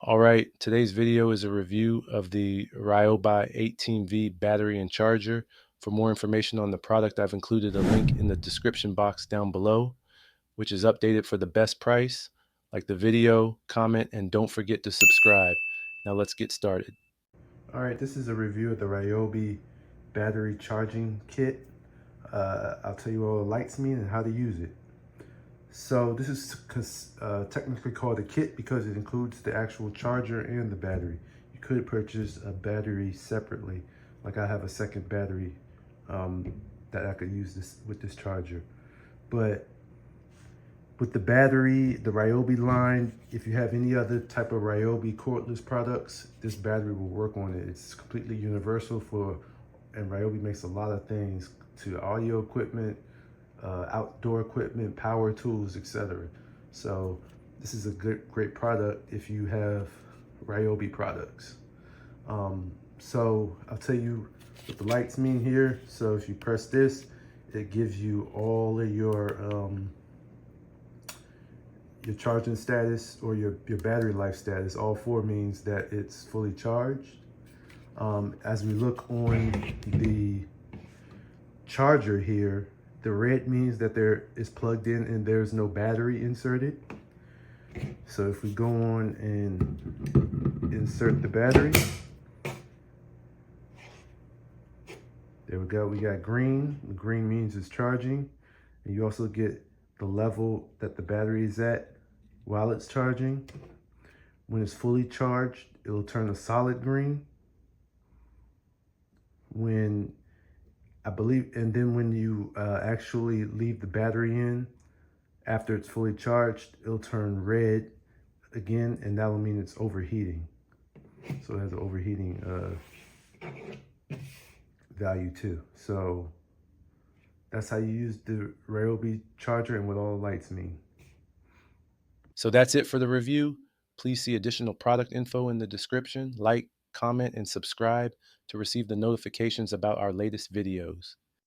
All right, today's video is a review of the Ryobi 18V battery and charger. For more information on the product, I've included a link in the description box down below, which is updated for the best price. Like the video, comment, and don't forget to subscribe. Now let's get started. All right, this is a review of the Ryobi battery charging kit. I'll tell you all the lights mean and how to use it. So this is technically called a kit because it includes the actual charger and the battery. You could purchase a battery separately, like I have a second battery that I could use with this charger. But with the battery, the Ryobi line, if you have any other type of Ryobi cordless products, this battery will work on it. It's completely universal and Ryobi makes a lot of things to audio equipment, outdoor equipment, power tools, etc. So this is a great product if you have Ryobi products. So I'll tell you what the lights mean here. So if you press this, it gives you all of your charging status or your battery life status. All four means that it's fully charged. As we look on the charger here, the red means that there is plugged in and there's no battery inserted. So if we go on and insert the battery, there we go, we got green. The green means it's charging. And you also get the level that the battery is at while it's charging. When it's fully charged, it'll turn a solid green. And then when you actually leave the battery in, after it's fully charged, it'll turn red again, and that will mean it's overheating. So it has an overheating value too. So that's how you use the Ryobi charger and what all the lights mean. So that's it for the review. Please see additional product info in the description. Like, comment, and subscribe to receive the notifications about our latest videos.